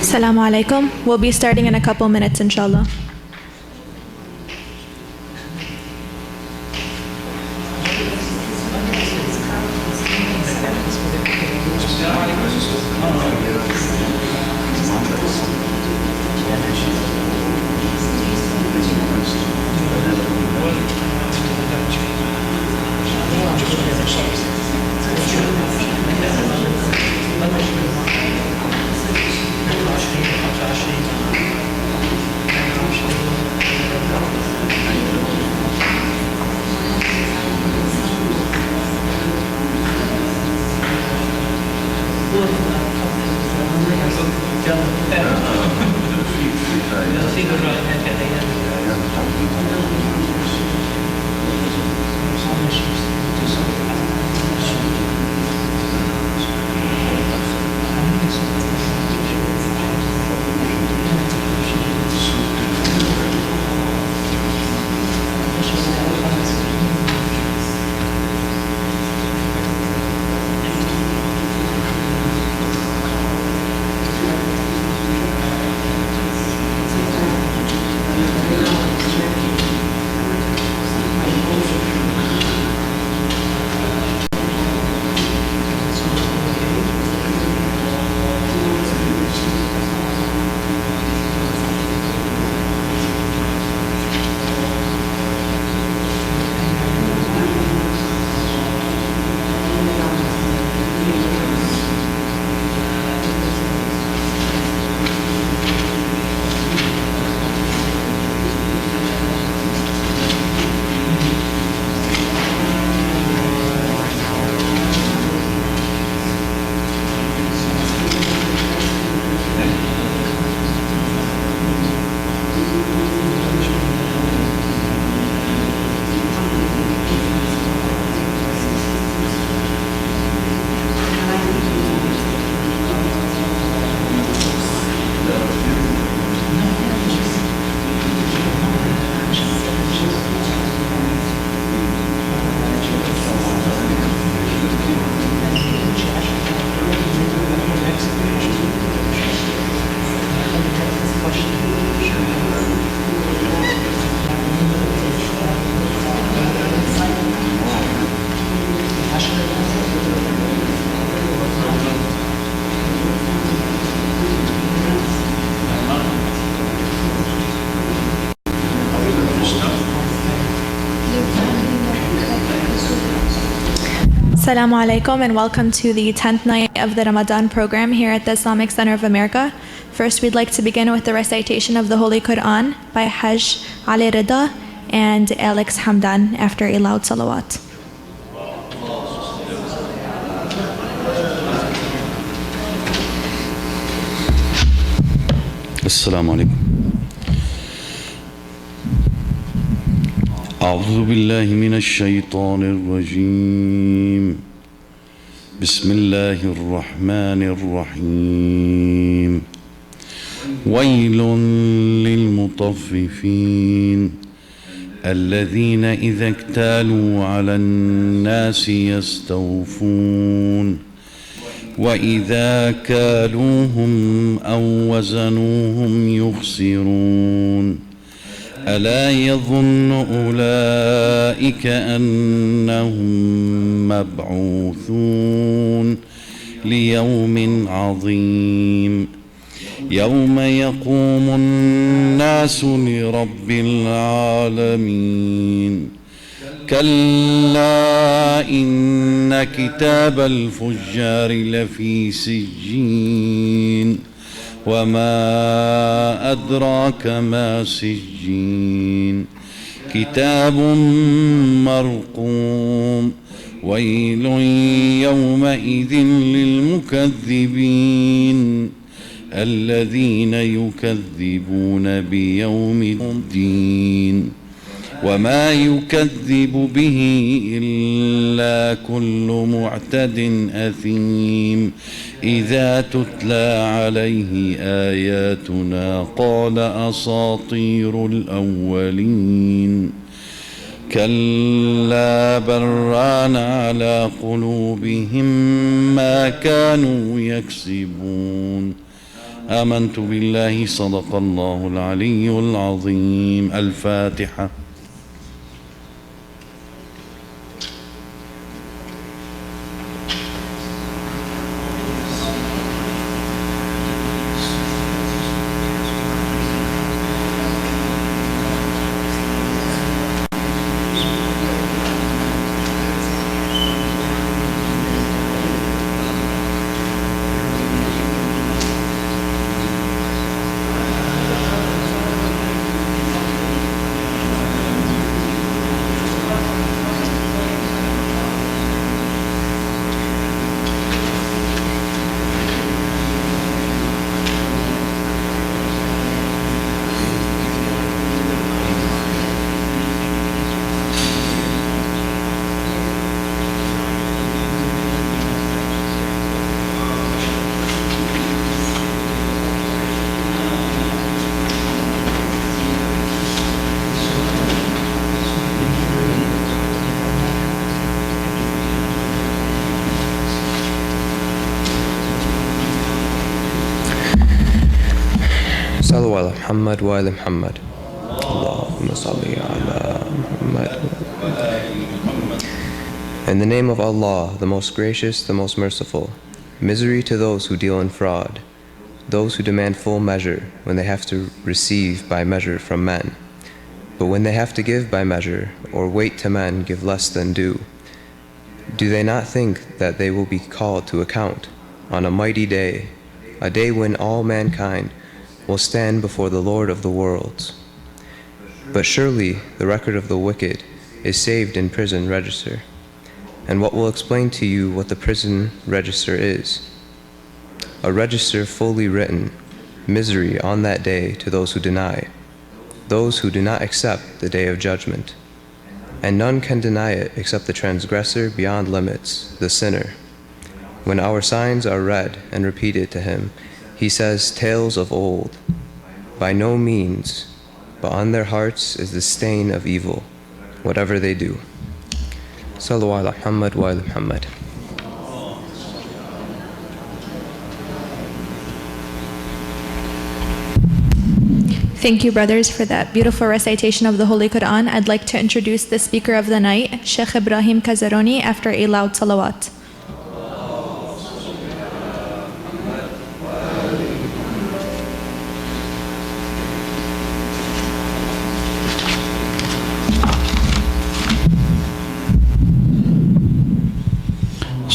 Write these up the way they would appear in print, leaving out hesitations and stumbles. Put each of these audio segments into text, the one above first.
Assalamu alaikum. We'll be starting in a couple minutes, inshallah. Assalamu alaikum and welcome to the 10th night of the Ramadan program here at the Islamic Center of America. First, we'd like to begin with the recitation of the Holy Quran by Hajj Ali Rida and Alex Hamdan after a loud salawat. Assalamu alaikum. أعوذ بالله من الشيطان الرجيم. بسم الله الرحمن الرحيم. ويل للمطففين الذين إذا اكتالوا على الناس يستوفون وإذا كالوهم أو وزنوهم يخسرون ألا يظن أولئك أنهم مبعوثون ليوم عظيم يوم يقوم الناس لرب العالمين كلا إن كتاب الفجار لفي سجين وما أدراك ما سجين كتاب مرقوم ويل يومئذ للمكذبين الذين يكذبون بيوم الدين وما يكذب به إلا كل معتد أثيم إذا تتلى عليه آياتنا قال أساطير الأولين كلا بل ران على قلوبهم ما كانوا يكسبون آمنت بالله صدق الله العلي العظيم. الفاتحة. صلوا على محمد وآل محمد. اللهم صل على محمد. In the name of Allah, the most gracious, the most merciful. Misery to those who deal in fraud, those who demand full measure when they have to receive by measure from men. But when they have to give by measure, or wait to men give less than due, do they not think that they will be called to account on a mighty day, a day when all mankind will stand before the Lord of the worlds? But surely the record of the wicked is saved in prison register. And what will explain to you what the prison register is? A register fully written, misery on that day to those who deny, those who do not accept the day of judgment. And none can deny it except the transgressor beyond limits, the sinner. When our signs are read and repeated to him, he says tales of old. By no means, but on their hearts is the stain of evil, whatever they do. Sallu ala Muhammad wa ala Muhammad. Thank you, brothers, for that beautiful recitation of the Holy Quran. I'd like to introduce the speaker of the night, Sheikh Ibrahim Kazaroni, after a loud salawat.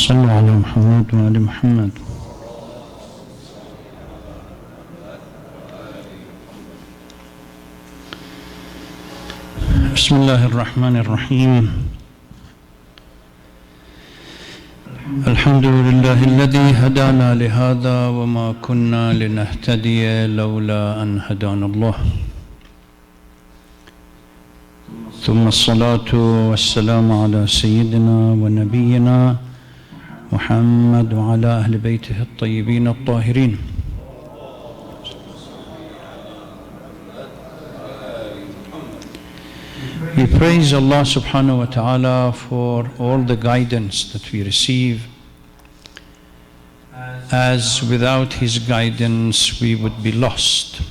صلوا على محمد وآل محمد. بسم الله الرحمن الرحيم. الحمد لله الذي هدانا لهذا وما كنا لنهتدي لولا أن هدانا الله. ثم الصلاة والسلام على سيدنا ونبينا محمد وعلى أهل بيته الطيبين الطاهرين. We praise Allah subhanahu wa ta'ala for all the guidance that we receive as without his guidance we would be lost.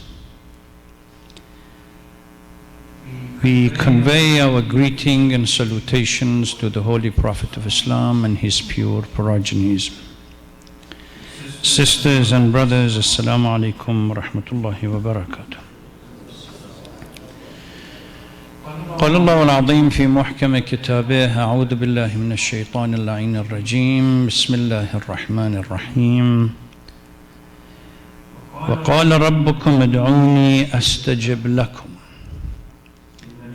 We convey our greeting and salutations to the Holy Prophet of Islam and his pure progenies. Sisters and brothers, Assalamu alaikum wa rahmatullahi wa barakatuh. قال الله العظيم في محكم كتابه أعوذ بالله من الشيطان اللعين الرجيم بسم الله الرحمن الرحيم وقال ربكم ادعوني أستجب لكم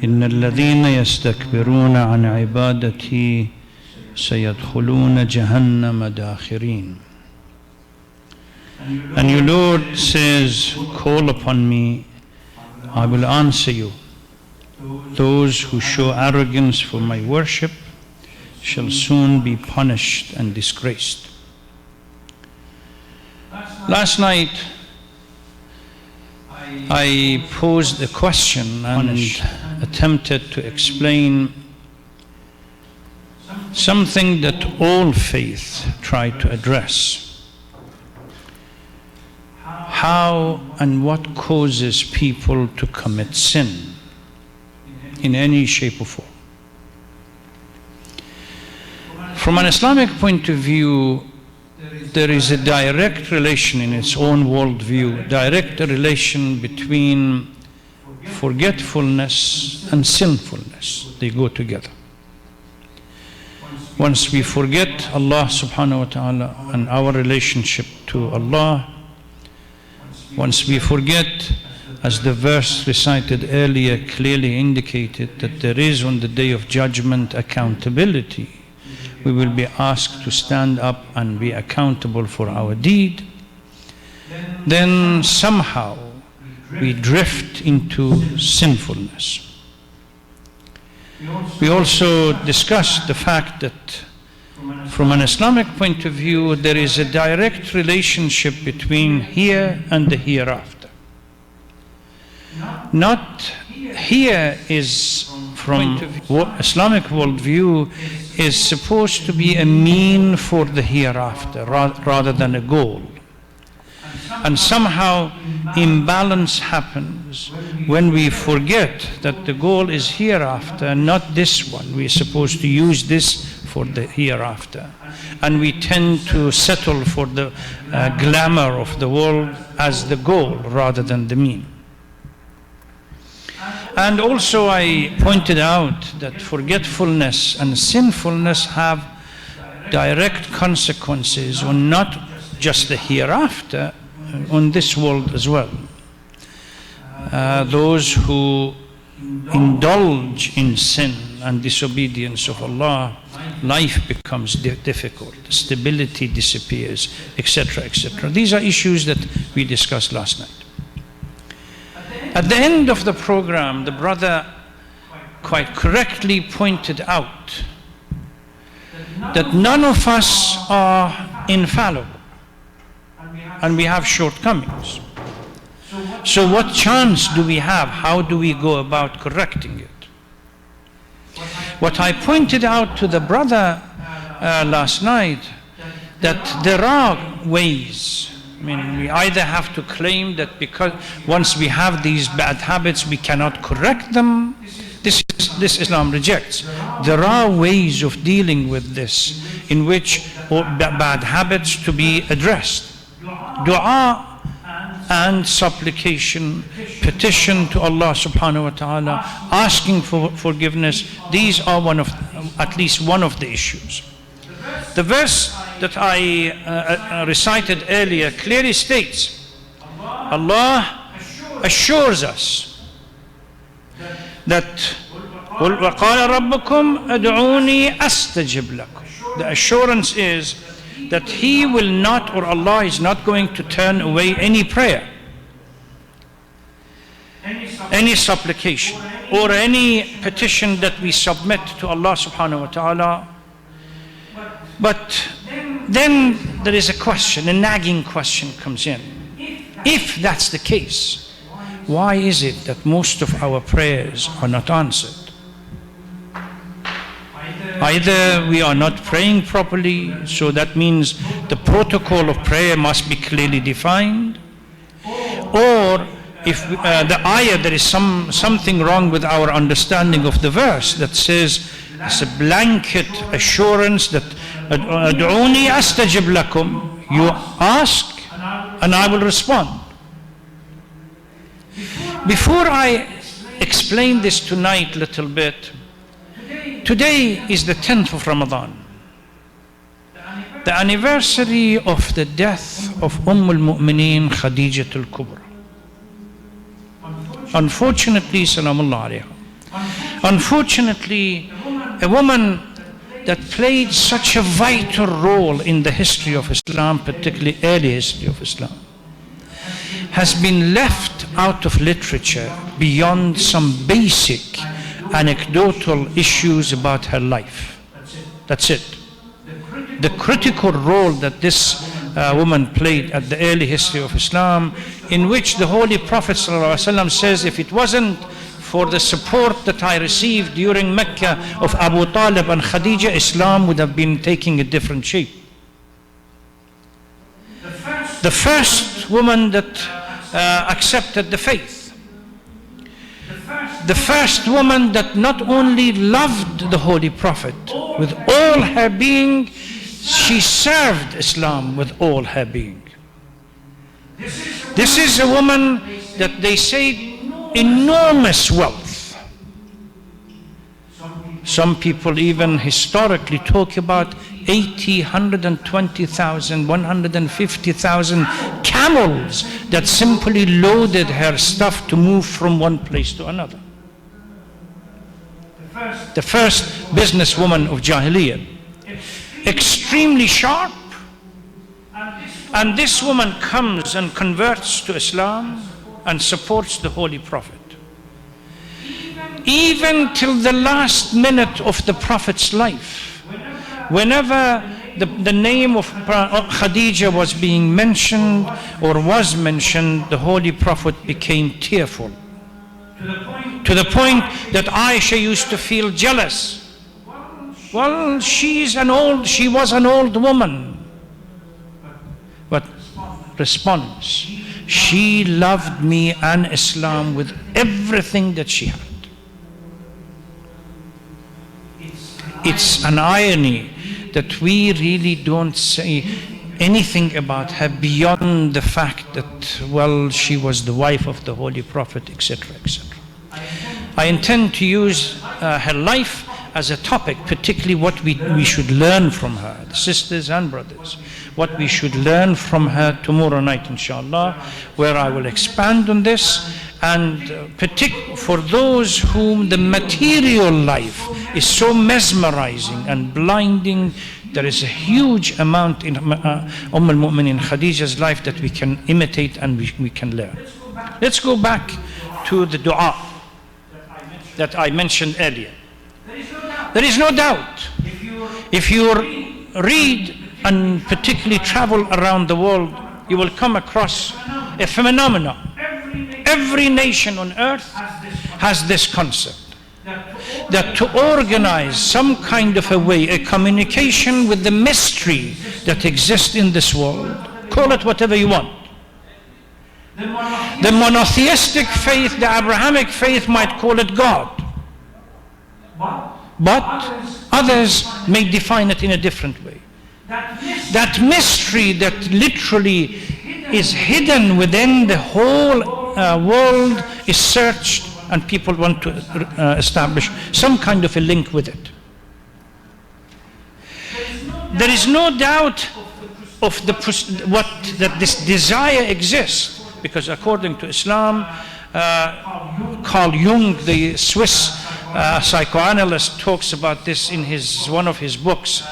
إن الذين يستكبرون عن عبادتي سيدخلون جهنم داخرين. And your Lord says, call upon me, I will answer you. Those who show arrogance for my worship shall soon be punished and disgraced. Last night, I posed a question and attempted to explain something that all faiths try to address. How and what causes people to commit sin in any shape or form. From an Islamic point of view, there is a direct relation in its own worldview, direct relation between forgetfulness and sinfulness. They go together. Once we forget Allah subhanahu wa ta'ala and our relationship to Allah, once we forget, as the verse recited earlier clearly indicated, that there is on the day of judgment accountability, we will be asked to stand up and be accountable for our deed, then somehow we drift into sinfulness. We also discussed the fact that from an Islamic point of view, there is a direct relationship between here and the hereafter. Not here is, from Islamic worldview, is supposed to be a mean for the hereafter rather than a goal. And somehow imbalance happens when we forget that the goal is hereafter, not this one. We are supposed to use this for the hereafter. And we tend to settle for the glamour of the world as the goal rather than the mean. And also I pointed out that forgetfulness and sinfulness have direct consequences on not just the hereafter, on this world as well. Those who indulge in sin and disobedience of Allah, life becomes difficult, stability disappears, etc., etc. These are issues that we discussed last night. At the end of the program, the brother quite correctly pointed out that none of us are infallible and we have shortcomings. So what chance do we have? How do we go about correcting it? What I pointed out to the brother last night, that there are ways. I mean, we either have to claim that because once we have these bad habits, we cannot correct them. This Islam rejects. There are ways of dealing with this in which bad habits to be addressed. Dua and supplication, petition to Allah subhanahu wa ta'ala, asking for forgiveness, these are at least one of the issues. The verse that I recited earlier clearly states, Allah assures us that وَقَالَ رَبُّكُمْ أَدْعُونِي أَسْتَجِبْ لَكُمْ. The assurance is that He will not, or Allah is not going to turn away any prayer, any supplication, or any petition that we submit to Allah subhanahu wa ta'ala. But then there is a question, a nagging question comes in. If that's the case, why is it that most of our prayers are not answered? Either we are not praying properly, so that means the protocol of prayer must be clearly defined, or if the ayah, there is something wrong with our understanding of the verse that says it's a blanket assurance that ad'uni astajib lakum, you ask and I will respond. Before I explain this tonight a little bit, today is the 10th of Ramadan, the anniversary of the death of al-Mu'mineen Khadijah al-Kubra. Unfortunately, Salamullah alayha, unfortunately, a woman that played such a vital role in the history of Islam, particularly early history of Islam, has been left out of literature beyond some basic anecdotal issues about her life. That's it. The critical role that this woman played at the early history of Islam, in which the Holy Prophet ﷺ says, if it wasn't for the support that I received during Mecca of Abu Talib and Khadija, Islam would have been taking a different shape. The first woman that accepted the faith. The first woman that not only loved the Holy Prophet with all her being, she served Islam with all her being. This is a woman that they say enormous wealth. Some people even historically talk about 80, 120,000, 150,000 camels that simply loaded her stuff to move from one place to another. The first businesswoman of Jahiliyyah. Extremely sharp. And this woman comes and converts to Islam and supports the Holy Prophet. Even till the last minute of the Prophet's life, whenever the name of Khadija was being mentioned or was mentioned, the Holy Prophet became tearful. To the point that Aisha used to feel jealous. Well, she was an old woman. But response, she loved me and Islam with everything that she had. It's an irony that we really don't say anything about her beyond the fact that, well, she was the wife of the Holy Prophet, etc., etc. I intend to use her life as a topic, particularly what we should learn from her, the sisters and brothers, what we should learn from her tomorrow night, inshallah, where I will expand on this. And for those whom the material life is so mesmerizing and blinding, there is a huge amount in al-Mu'mineen Khadija's life that we can imitate and we can learn. Let's go back to the dua that I mentioned earlier. There is no doubt, if you read and particularly travel around the world, you will come across a phenomenon. Every nation on earth has this concept, that to organize some kind of a way, a communication with the mystery that exists in this world, call it whatever you want. The monotheistic faith, the Abrahamic faith might call it God. But others may define it in a different way. That mystery that literally is hidden within the whole world is searched, and people want to establish some kind of a link with it. There is no doubt of that this desire exists, because according to Islam, Carl Jung, the Swiss psychoanalyst, talks about this in one of his books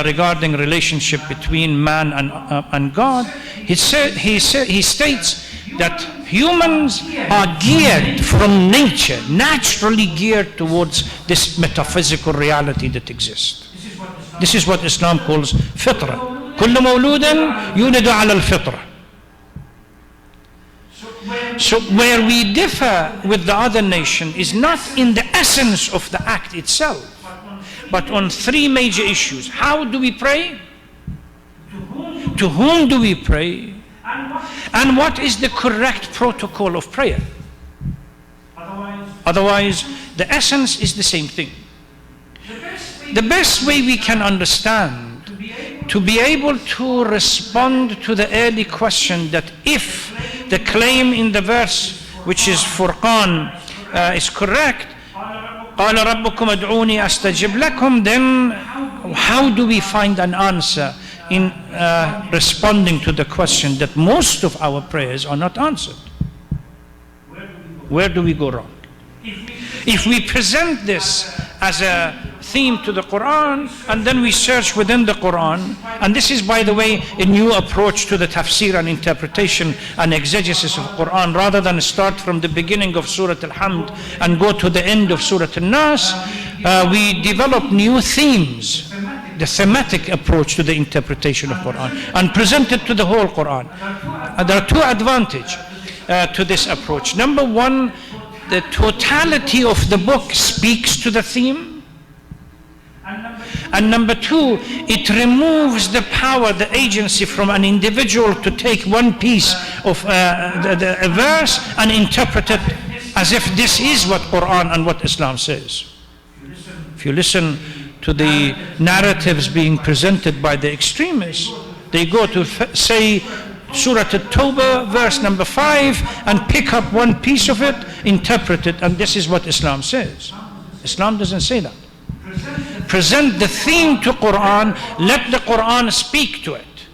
regarding relationship between man and God. He states that humans are geared from nature, naturally geared towards this metaphysical reality that exists. This is what Islam calls fitra. كل مولود يولد على الفطرة. So where we differ with the other nation is not in the essence of the act itself, but on three major issues. How do we pray? To whom do we pray? And what is the correct protocol of prayer? Otherwise, the essence is the same thing. The best way we can understand, to be able to respond to the early question that if the claim in the verse, which is Furqan, is correct, قَالَ رَبُّكُمْ أَدْعُونِي أَسْتَجِبْ لَكُمْ, then how do we find an answer in responding to the question that most of our prayers are not answered? Where do we go wrong? If we present this as a theme to the Quran, and then we search within the Quran, and this is, by the way, a new approach to the tafsir and interpretation and exegesis of Quran, rather than start from the beginning of Surah Al-Hamd and go to the end of Surah Al-Nas, we develop new themes, the thematic approach to the interpretation of Quran, and present it to the whole Quran. And there are two advantages to this approach. Number one, the totality of the book speaks to the theme. And number two, it removes the power, the agency from an individual to take one piece of a verse and interpret it as if this is what Quran and what Islam says. If you listen to the narratives being presented by the extremists, they go to say Surah At-Tawbah, verse number 5, and pick up one piece of it, interpret it, and this is what Islam says. Islam doesn't say that. Present the theme to Quran, let the Quran speak to it.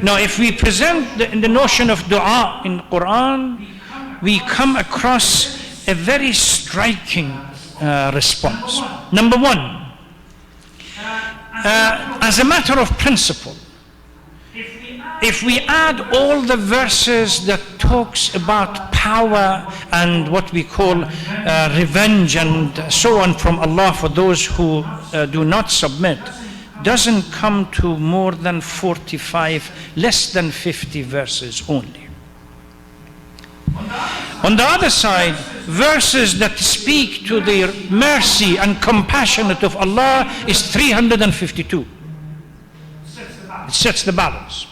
Now, if we present the notion of dua in Quran, we come across a very striking response. Number one, as a matter of principle, if we add all the verses that talks about power and what we call revenge and so on from Allah for those who do not submit, doesn't come to more than 45, less than 50 verses only. On the other side, verses that speak to the mercy and compassionate of Allah is 352. It sets the balance.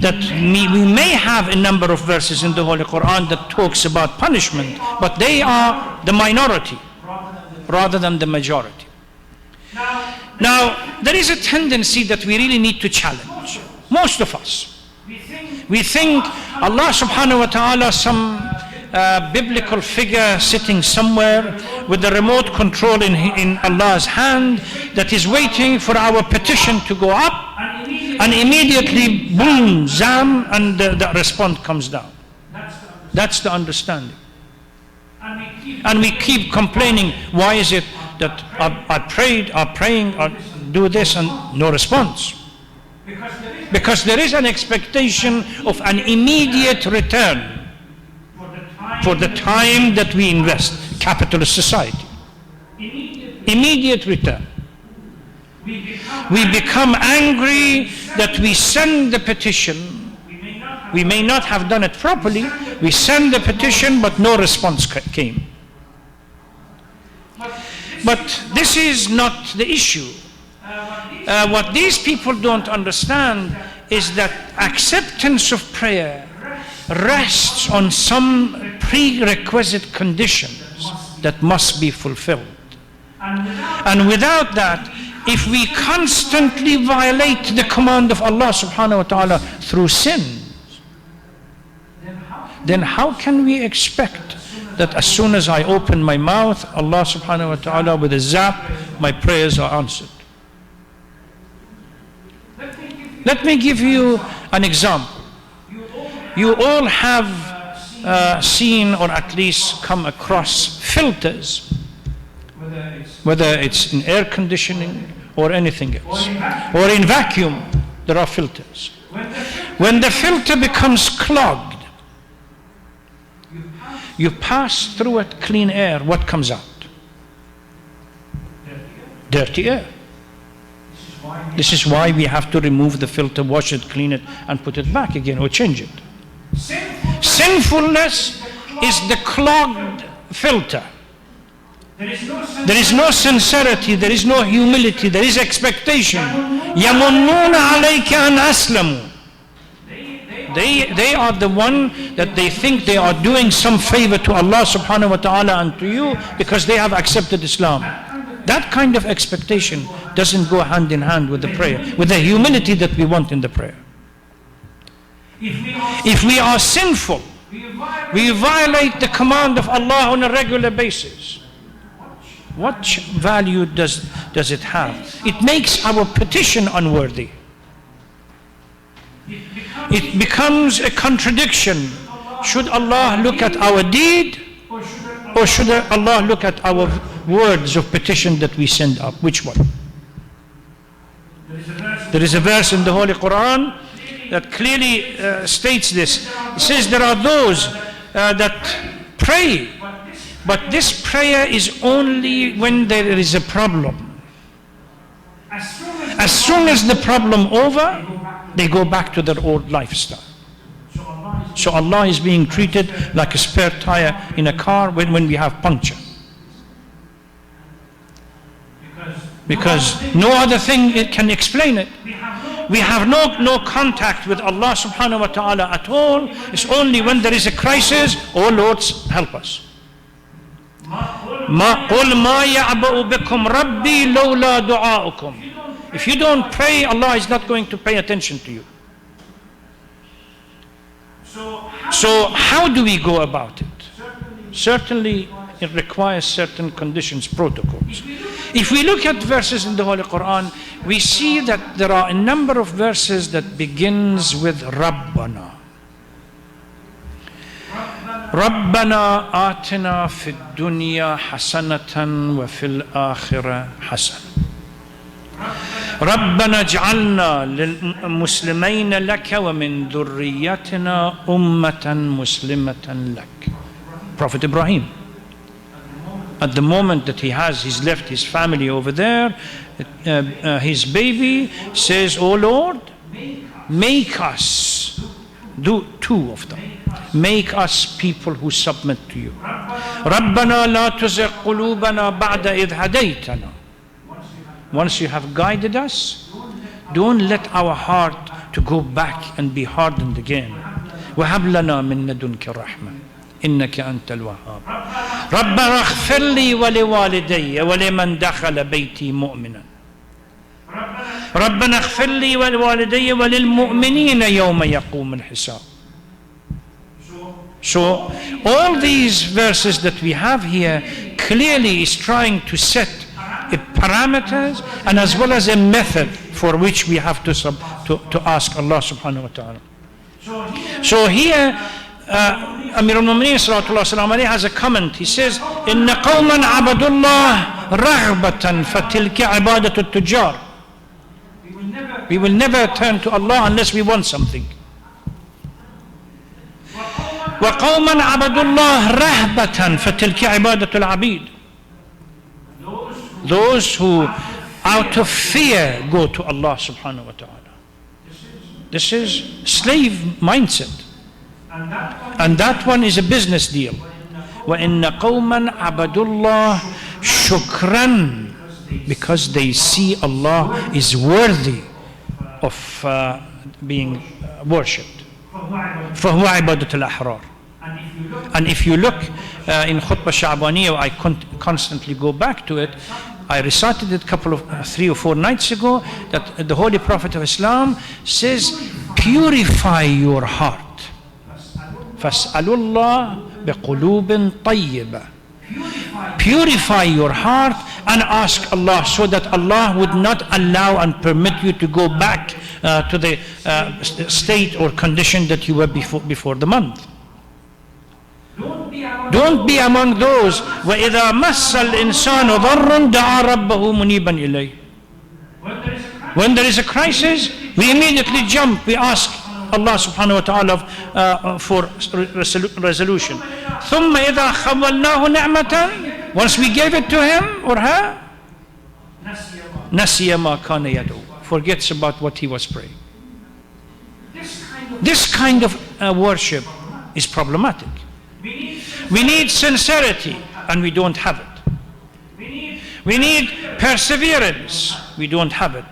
That we may have a number of verses in the Holy Quran that talks about punishment, but they are the minority rather than the majority. Now, there is a tendency that we really need to challenge. Most of us. We think Allah subhanahu wa ta'ala, some biblical figure sitting somewhere with the remote control in Allah's hand, that is waiting for our petition to go up, and immediately, boom, zam, and the response comes down. That's the understanding. And we keep complaining, why is it that I praying, I do this, and no response? Because there is an expectation of an immediate return for the time that we invest, capitalist society. Immediate return. We become angry that we send the petition. We may not have done it properly. We send the petition, but no response came. But this is not the issue. What these people don't understand is that acceptance of prayer rests on some prerequisite conditions that must be fulfilled. And without that, if we constantly violate the command of Allah subhanahu wa ta'ala through sins, then how can we expect that as soon as I open my mouth, Allah subhanahu wa ta'ala with a zap, my prayers are answered? Let me give you an example. You all have seen or at least come across filters, whether it's in air conditioning or anything else, or in vacuum, there are filters. When the filter becomes clogged, you pass through it clean air, what comes out? Dirty air. This is why we have to remove the filter, wash it, clean it, and put it back again or change it. Sinfulness is the clogged filter. There is no sincerity, there is no humility, there is expectation. يَمُنُّونَ عَلَيْكَ أَنْ أَسْلَمُوا. They are the one that they think they are doing some favor to Allah subhanahu wa ta'ala and to you because they have accepted Islam. That kind of expectation doesn't go hand in hand with the prayer, with the humility that we want in the prayer. If we are sinful, we violate the command of Allah on a regular basis. What value does it have? It makes our petition unworthy. It becomes a contradiction. Should Allah look at our deed, or should Allah look at our words of petition that we send up? Which one? There is a verse in the Holy Quran that clearly states this. It says there are those that pray, but this prayer is only when there is a problem. As soon as the problem over, they go back to their old lifestyle. So Allah is being treated like a spare tire in a car when we have puncture. Because no other thing it can explain it. We have no contact with Allah subhanahu wa ta'ala at all. It's only when there is a crisis, oh Lord, help us. If you don't pray, Allah is not going to pay attention to you. So how do we go about it? Certainly it requires certain conditions, protocols. If we look at verses in the Holy Quran, we see that there are a number of verses that begins with Rabbana. ربنا آتنا في الدنيا حسنة وفي الآخرة حسنة ربنا اجعلنا للمسلمين لك ومن ذريتنا أمة مسلمة لك. Prophet Ibrahim, at the moment that he's left his family over there, his baby says, oh Lord, make us, do two of them, make us people who submit to you. ربنا لا تزغ قلوبنا بعد إذ هديتنا. Once you have guided us, don't let our heart to go back and be hardened again. وهب لنا من لدنك رحمة إنك أنت الوهاب. ربنا اغفر لي ولوالدي ولمن دخل بيتي مؤمنا. ربنا اغفر لي ولوالدي وللمؤمنين يوم يقوم الحساب. So all these verses that we have here clearly is trying to set parameters and as well as a method for which we have to ask Allah subhanahu wa ta'ala. So here Amir al-Mu'mineen sallallahu alayhi wa sallam has a comment. He says, إِنَّ قَوْمًا عَبَدُوا اللَّهِ رَغْبَةً فَتِلْكَ عِبَادَةُ التُّجَّارِ. We will never turn to Allah unless we want something. وَقَوْمًا عَبَدُوا اللَّهِ رَهْبَةً فَتِلْكَ عِبَادَةُ الْعَبِيدِ. Those who out of fear go to Allah subhanahu wa ta'ala. This is slave mindset. And that one is a business deal. وَإِنَّ قَوْمًا عَبَدُوا اللَّهِ شُكْرًا, because they see Allah is worthy of being worshipped. فَهُوَ عِبَادَةُ الْأَحْرَارِ. And if you look in Khutbah Sha'baniyah, I constantly go back to it. I recited it 3 or 4 nights ago, that the Holy Prophet of Islam says, purify your heart. فَاسْأَلُوا اللَّهِ بِقُلُوبٍ طَيِّبَةٍ. Purify your heart and ask Allah, so that Allah would not allow and permit you to go back to the state or condition that you were before the month. Don't be among those وَإِذَا مَسَّ الْإِنسَانُ ضَرٌّ دَعَى رَبَّهُ مُنِيبًا إِلَيْهِ. When there is a crisis, we immediately jump, we ask Allah subhanahu wa ta'ala for resolution. ثُمَّ إِذَا خَوَّلْنَاهُ نِعْمَةً. Once we gave it to him or her, نَسِيَ مَا كَانَ يَدْعُو. Forgets about what he was praying. This kind of worship is problematic. We need sincerity, and we don't have it. We need perseverance. We don't have it.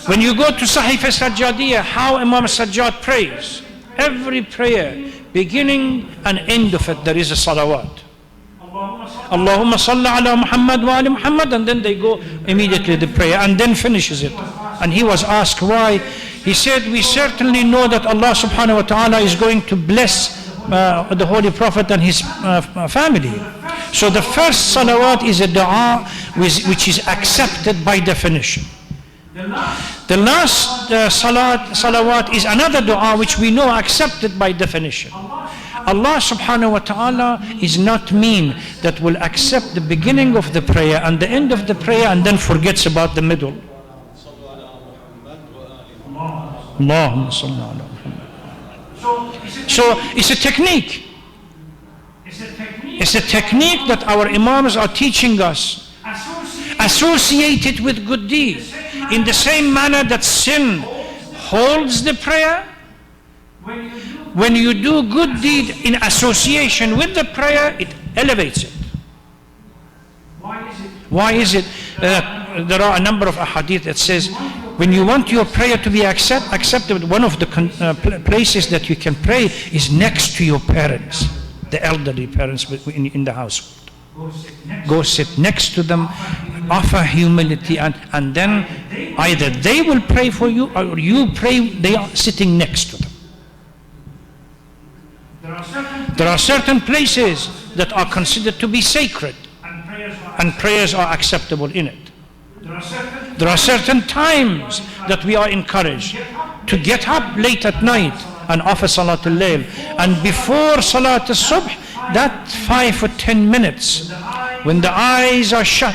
When you go to Sahif al-Sajjadiyah, how Imam al-Sajjad prays, every prayer, beginning and end of it, there is a salawat. Allahumma salli ala Muhammad wa ali Muhammad, and then they go immediately the prayer, and then finishes it. And he was asked why. He said, we certainly know that Allah subhanahu wa ta'ala is going to bless the Holy Prophet and his family. So the first salawat is a dua which is accepted by definition. The last salawat is another dua which we know accepted by definition. Allah subhanahu wa ta'ala is not mean that will accept the beginning of the prayer and the end of the prayer and then forgets about the middle. Allahumma salli ala Muhammad. So it's a technique. It's a technique that our Imams are teaching us. Associate it with good deeds. In the same manner that sin holds the prayer, when you do good deed in association with the prayer, it elevates it. Why is it? There are a number of ahadith that says, when you want your prayer to be accepted, one of the places that you can pray is next to your parents, the elderly parents in the household. Go sit next to them, offer humility, and then either they will pray for you or you pray, they are sitting next to them. There are certain places that are considered to be sacred, and prayers are acceptable in it. There are certain times that we are encouraged to get up late at night and offer Salatul Layl. And before Salat al-Subh, that 5 or 10 minutes, when the eyes are shut,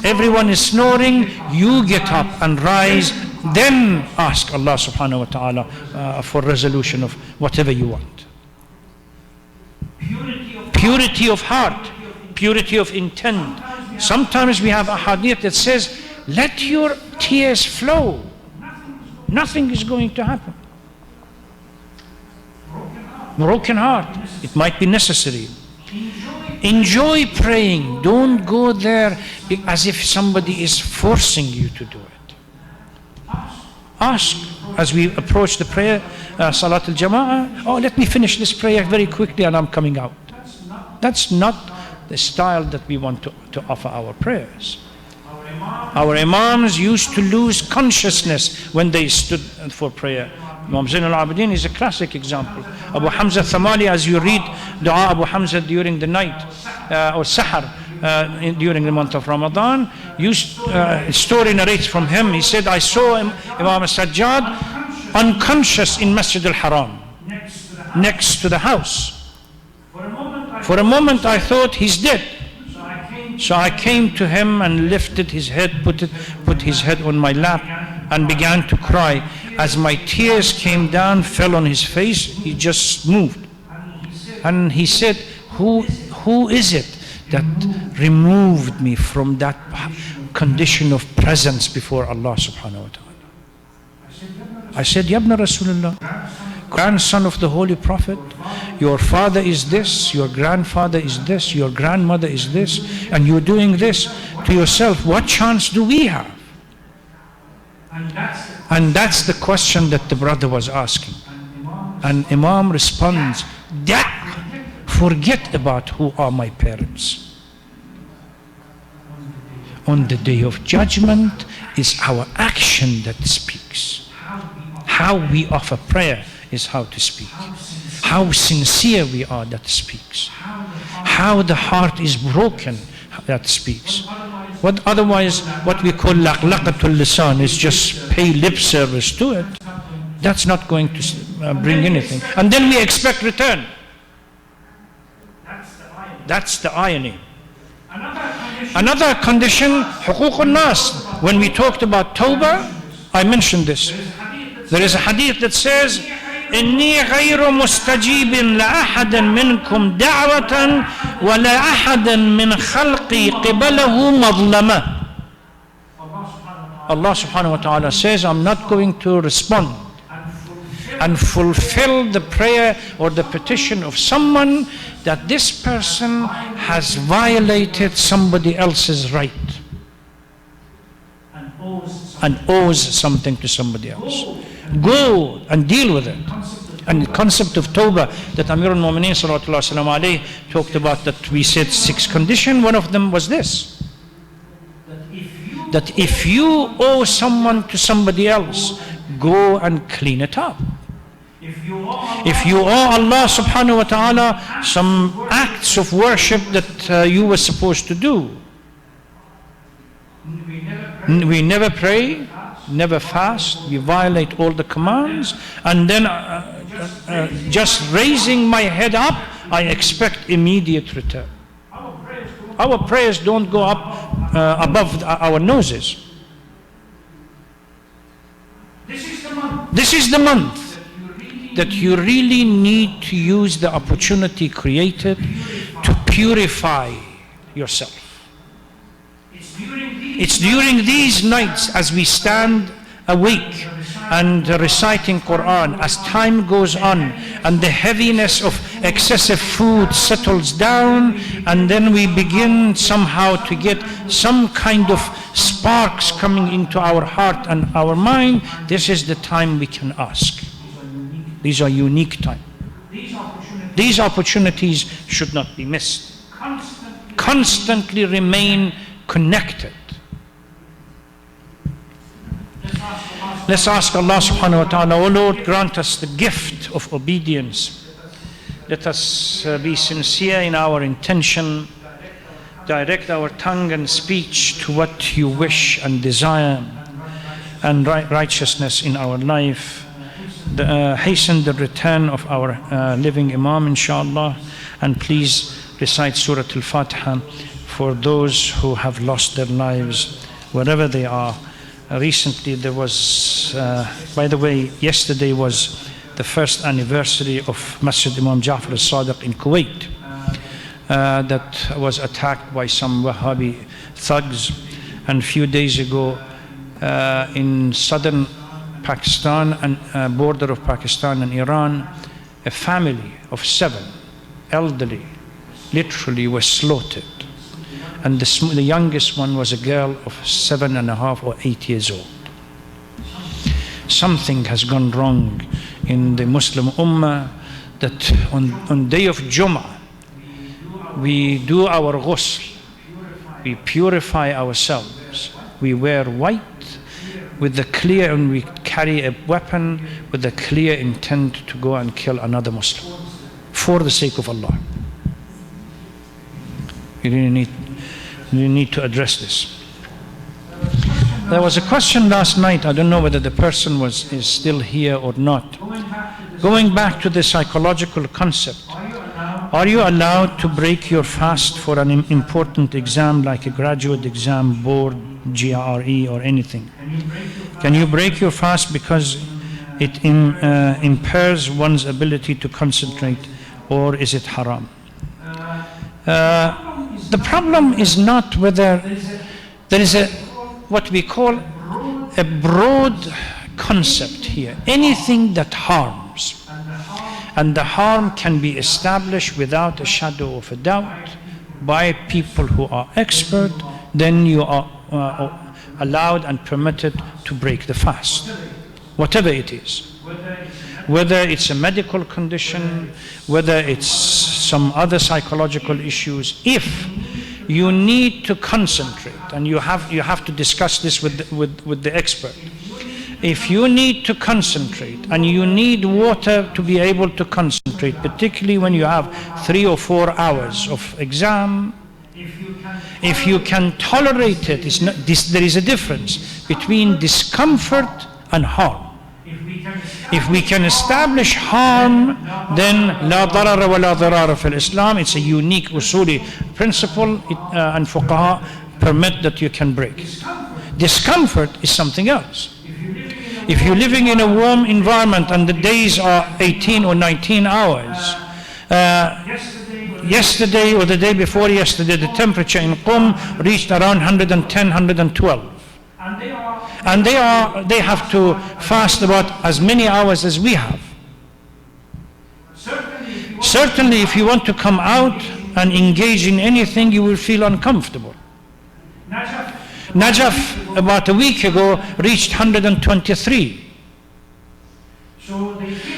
everyone is snoring, you get up and rise, then ask Allah subhanahu wa ta'ala for resolution of whatever you want. Purity of heart, purity of intent. Sometimes we have a hadith that says, let your tears flow. Nothing is going to happen. Broken heart, it might be necessary. Enjoy praying. Don't go there as if somebody is forcing you to do it. Ask as we approach the prayer, Salat al-Jama'ah, oh, let me finish this prayer very quickly and I'm coming out. That's not the style that we want to offer our prayers. Our Imams used to lose consciousness when they stood for prayer. Imam Zain al-Abidin is a classic example. Abu Hamza Thamali, as you read Dua Abu Hamza during the night or Sahar during the month of Ramadan, story narrates from him. He said, I saw Imam Sajjad unconscious in Masjid al-Haram, next to the house. For a moment I thought he's dead. So I came to him and lifted his head, put his head on my lap and began to cry. As my tears came down, fell on his face, he just moved. And he said, who is it that removed me from that condition of presence before Allah subhanahu wa ta'ala? I said, Yabna Rasulullah, grandson of the Holy Prophet, your father is this, your grandfather is this, your grandmother is this, and you're doing this to yourself. What chance do we have? And that's the question that the brother was asking. And Imam responds, forget about who are my parents. On the day of judgment is our action that speaks. How we offer prayer is how to speak. How sincere we are, that speaks. How the heart is broken, that speaks. What otherwise, what we call laqlaqatul lisan is just pay lip service to it. That's not going to bring anything. And then we expect return. That's the irony. Another condition, huquq nas. When we talked about tawbah, I mentioned this. There is a hadith that says, إني غير مستجيب لأحد منكم دعوة ولا أحد من خلقي قبله مظلمة. Allah subhanahu wa ta'ala says, I'm not going to respond and fulfill the prayer or the petition of someone that this person has violated somebody else's right and owes something to somebody else. Go and deal with it. And the concept of tawbah that Amir al-Mu'mineen sallallahu alaihi wasallam talked about, that we said 6 conditions, one of them was this: that if you owe someone to somebody else, go and clean it up. If you owe Allah subhanahu wa ta'ala some acts of worship that you were supposed to do, we never pray, never fast, we violate all the commands, and then just raising my head up, I expect immediate return. Our prayers don't go up above our noses. This is the month that you really need to use the opportunity created to purify yourself. It's during these nights, as we stand awake and reciting Quran, as time goes on and the heaviness of excessive food settles down, and then we begin somehow to get some kind of sparks coming into our heart and our mind, this is the time we can ask. These are unique times. These opportunities should not be missed. Constantly remain connected. Let's ask Allah subhanahu wa ta'ala, O Lord, grant us the gift of obedience. Let us be sincere in our intention. Direct our tongue and speech to what you wish and desire, and righteousness in our life. Hasten the return of our living Imam, inshallah, and please recite Surah Al-Fatiha for those who have lost their lives wherever they are. Recently there was, by the way, yesterday was the first anniversary of Masjid Imam Ja'far al-Sadiq in Kuwait, that was attacked by some Wahhabi thugs. And a few days ago in southern Pakistan and border of Pakistan and Iran, a family of 7 elderly literally were slaughtered. And the youngest one was a girl of 7.5 or 8 years old. Something has gone wrong in the Muslim Ummah, that on day of Jummah, we do our ghusl, we purify ourselves, we wear white with the clear, and we carry a weapon with the clear intent to go and kill another Muslim for the sake of Allah. You really need to address this. There was a question last night, I don't know whether the person is still here or not. Going back to the psychological concept, are you allowed to break your fast for an important exam like a graduate exam, board, GRE or anything? Can you break your fast because it impairs one's ability to concentrate, or is it haram? The problem is not whether there is what we call a broad concept here. Anything that harms, and the harm can be established without a shadow of a doubt by people who are expert, then you are allowed and permitted to break the fast, whatever it is. Whether it's a medical condition, whether it's some other psychological issues, if you need to concentrate, and you have to discuss this with the expert. If you need to concentrate and you need water to be able to concentrate, particularly when you have 3 or 4 hours of exam, if you can tolerate it, there is a difference between discomfort and harm. If we can establish harm, then لا ضرر ولا ضرار في Islam. It's a unique usuli principle, and fuqaha permit that you can break it. Discomfort is something else. If you're living in a warm environment and the days are 18 or 19 hours, yesterday or the day before yesterday, the temperature in Qum reached around 110, 112. And they have to fast about as many hours as we have. Certainly, if you want to come out and engage in anything, you will feel uncomfortable. Najaf, about a week ago, reached 123.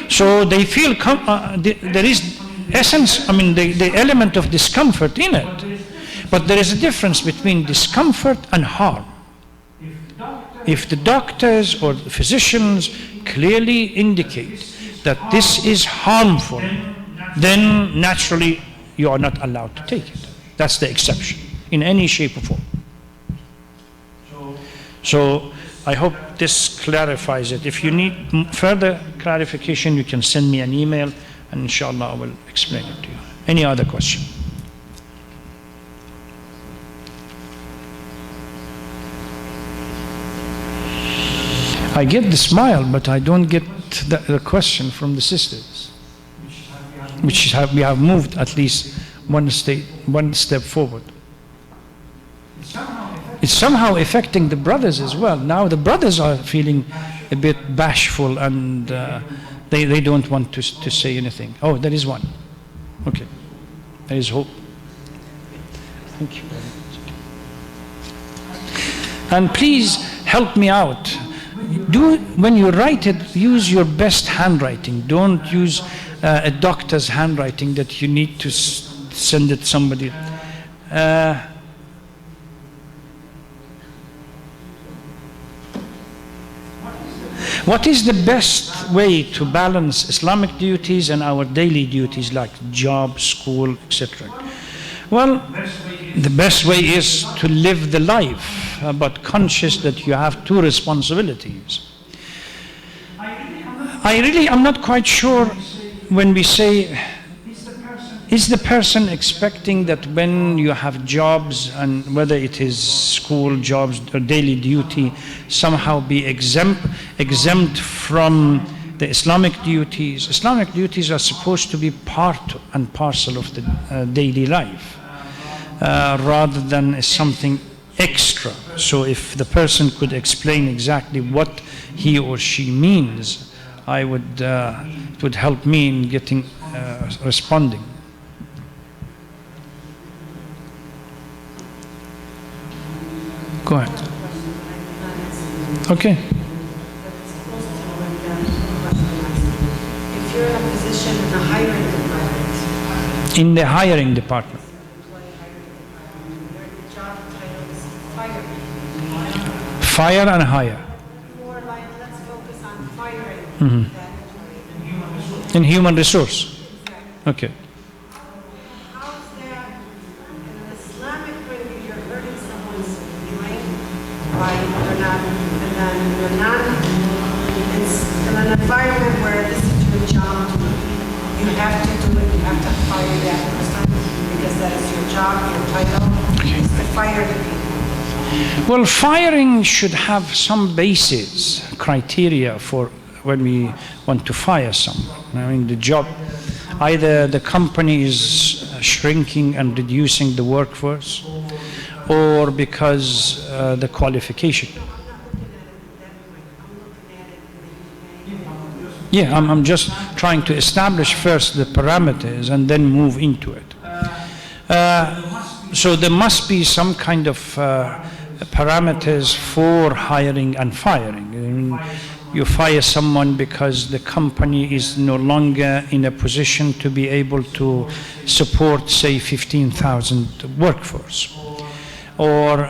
So they feel, there is essence, I mean, the element of discomfort in it. But there is a difference between discomfort and harm. If the doctors or the physicians clearly indicate that this is harmful, then naturally you are not allowed to take it. That's the exception, in any shape or form. So I hope this clarifies it. If you need further clarification, you can send me an email, and inshallah I will explain it to you. Any other question? I get the smile, but I don't get the question from the sisters, which we have moved at least one step forward. It's somehow affecting the brothers as well. Now the brothers are feeling a bit bashful, and they don't want to say anything. Oh, there is one. Okay, there is hope. Thank you very much. And please help me out. When you write it, use your best handwriting. Don't use a doctor's handwriting that you need to send it to somebody. What is the best way to balance Islamic duties and our daily duties like job, school, etc.? Well, the best way is to live the life, but conscious that you have two responsibilities. I'm not quite sure when we say, is the person expecting that when you have jobs, and whether it is school, jobs, or daily duty, somehow be exempt from the Islamic duties? Islamic duties are supposed to be part and parcel of the daily life, rather than something extra. So if the person could explain exactly what he or she means, it would help me in getting responding. Go ahead. Okay. If you're in a position in the hiring department. In the hiring department. Your job title is fire. Fire and hire. More like, let's focus on firing that employee. In human resource. Okay. How's that in an Islamic point of view? You're hurting someone's feeling by they're not, and then you're not. It's in an environment where this is your job. You have to do it. You have to fire that person because that is your job, your title. Is to fire the people. Well, firing should have some basis, criteria for when we want to fire someone. I mean, the job, either the company is shrinking and reducing the workforce, or because the qualification. Yeah, I'm just trying to establish first the parameters and then move into it. So there must be some kind of parameters for hiring and firing. I mean, you fire someone because the company is no longer in a position to be able to support, say, 15,000 workforce. Or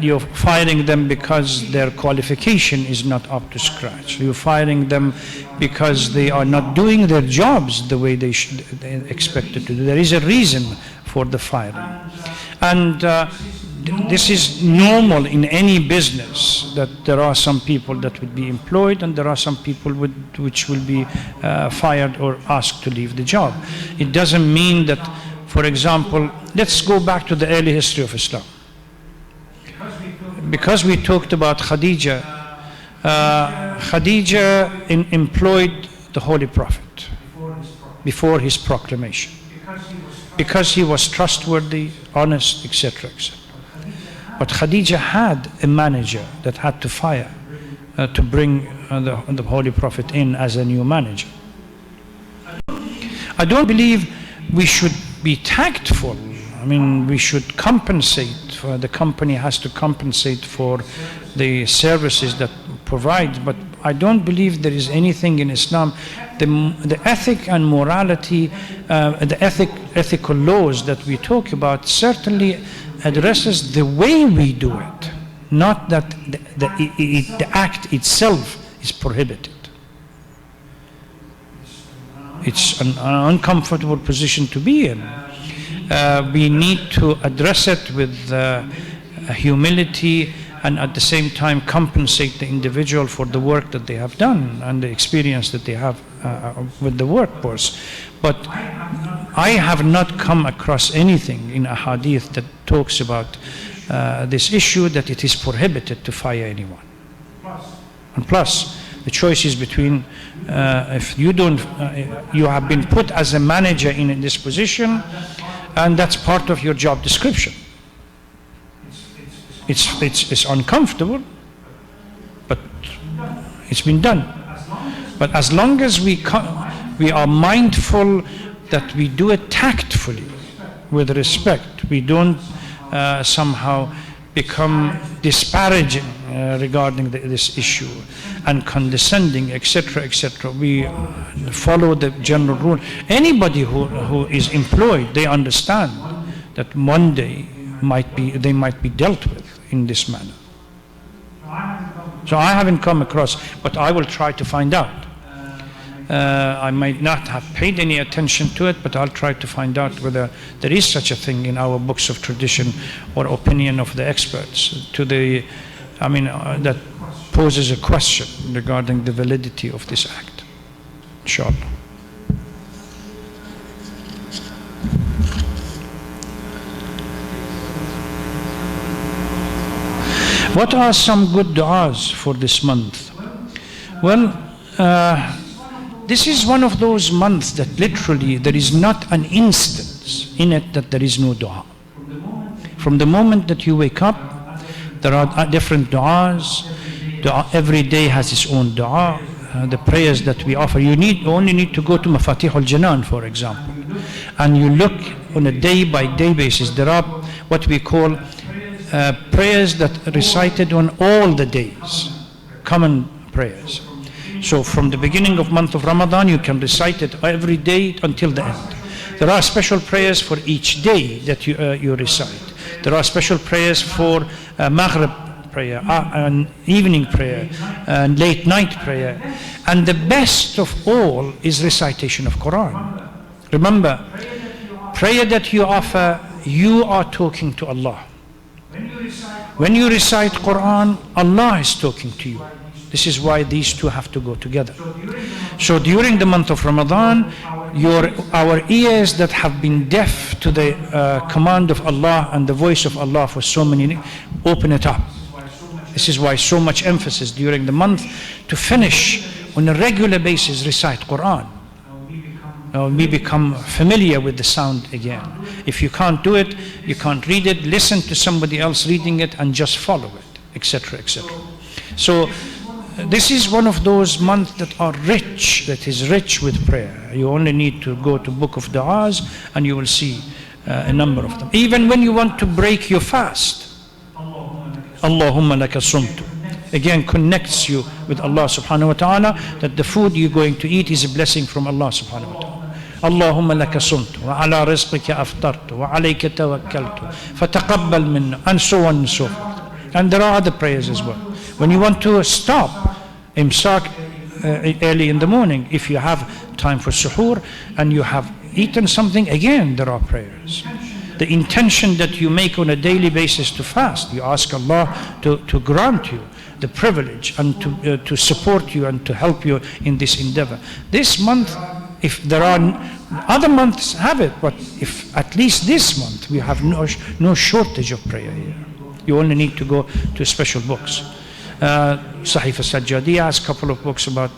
you're firing them because their qualification is not up to scratch. You're firing them because they are not doing their jobs the way they expected to do. There is a reason for the firing. And this is normal in any business, that there are some people that would be employed and there are some people which will be fired or asked to leave the job. It doesn't mean that, for example, let's go back to the early history of Islam. Because we talked about Khadija, Khadija employed the Holy Prophet before his proclamation, because he was trustworthy, honest, etc., etc. But Khadija had a manager that had to fire to bring the Holy Prophet in as a new manager. I don't believe we should be tactful. I mean, we should compensate. The company has to compensate for the services that provide, but I don't believe there is anything in Islam. The ethic and morality, the ethical laws that we talk about certainly addresses the way we do it, not that the act itself is prohibited. It's an uncomfortable position to be in. We need to address it with humility, and at the same time compensate the individual for the work that they have done and the experience that they have with the workforce. But I have not come across anything in a hadith that talks about this issue, that it is prohibited to fire anyone. And plus, the choice is between if you don't, you have been put as a manager in this position, and that's part of your job description. It's uncomfortable, but it's been done. But as long as we are mindful that we do it tactfully, with respect, we don't somehow become disparaging regarding this issue and condescending, etc., etc. We follow the general rule. Anybody who is employed, they understand that one day they might be dealt with in this manner. So I haven't come across, but I will try to find out. I might not have paid any attention to it, but I'll try to find out whether there is such a thing in our books of tradition or opinion of the experts that poses a question regarding the validity of this act. Inshallah. What are some good du'as for this month? Well, this is one of those months that literally there is not an instance in it that there is no dua. From the moment that you wake up, there are different du'as. Every day has its own dua. The prayers that we offer, you only need to go to Mafatih al-Janan, for example, and you look on a day-by-day basis. There are what we call prayers that are recited on all the days, common prayers. So from the beginning of month of Ramadan, you can recite it every day until the end. There are special prayers for each day that you recite. There are special prayers for Maghrib prayer, and evening prayer, and late night prayer. And the best of all is recitation of Quran. Remember, prayer that you offer, you are talking to Allah. When you recite Quran, Allah is talking to you. This is why these two have to go together. So during the month of Ramadan, our ears that have been deaf to the command of Allah and the voice of Allah for so many, open it up. This is why so much emphasis during the month to finish on a regular basis recite Quran. We become familiar with the sound again. If you can't do it, you can't read it, listen to somebody else reading it and just follow it, etc., etc. So this is one of those months that are rich, that is rich with prayer. You only need to go to Book of Du'as and you will see a number of them. Even when you want to break your fast, Allahumma laka sumtu, again connects you with Allah subhanahu wa ta'ala, that the food you're going to eat is a blessing from Allah subhanahu wa ta'ala. اللهم لك صمت وعلى رزقك أفطرت وعليك توكلت فتقبل منا, and so on and so forth. And there are other prayers as well. When you want to stop imsak early in the morning, if you have time for suhoor and you have eaten something, again there are prayers. The intention that you make on a daily basis to fast, you ask Allah to grant you the privilege and to support you and to help you in this endeavor. This month, if there are other months have it, but if at least this month we have no shortage of prayer here. You only need to go to special books. Sahif al-Sajjadiyya has a couple of books about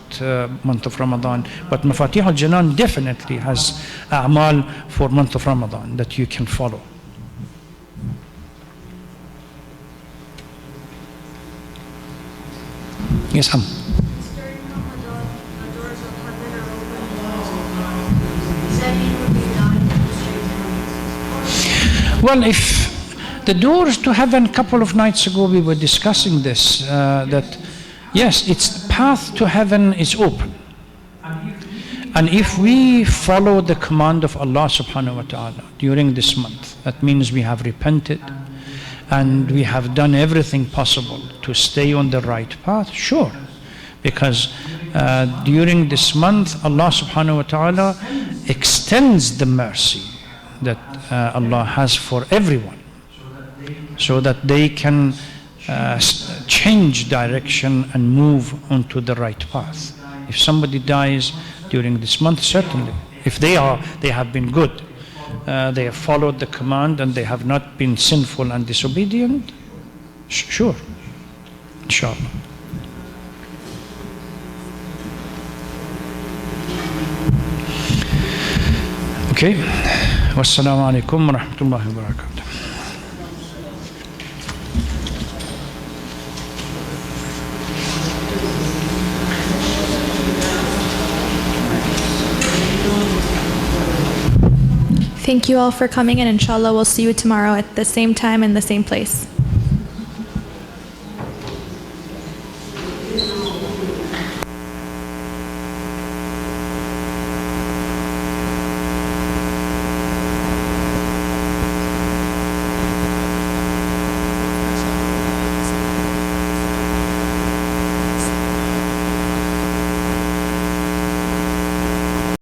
month of Ramadan, but Mafatih al-Janan definitely has a'mal for month of Ramadan that you can follow. Yes, Ham. During Ramadan, the doors of heaven are open. Is that Well, if the doors to heaven, a couple of nights ago we were discussing this, that yes, it's the path to heaven is open. And if we follow the command of Allah subhanahu wa ta'ala during this month, that means we have repented and we have done everything possible to stay on the right path, sure. Because during this month, Allah subhanahu wa ta'ala extends the mercy that Allah has for everyone, so that they can change direction and move onto the right path. If somebody dies during this month, certainly, if they have been good, they have followed the command and they have not been sinful and disobedient, sure, inshallah. Okay. Wassalamu alaikum wa rahmatullahi wa barakatuh. Thank you all for coming, and inshallah we'll see you tomorrow at the same time in the same place.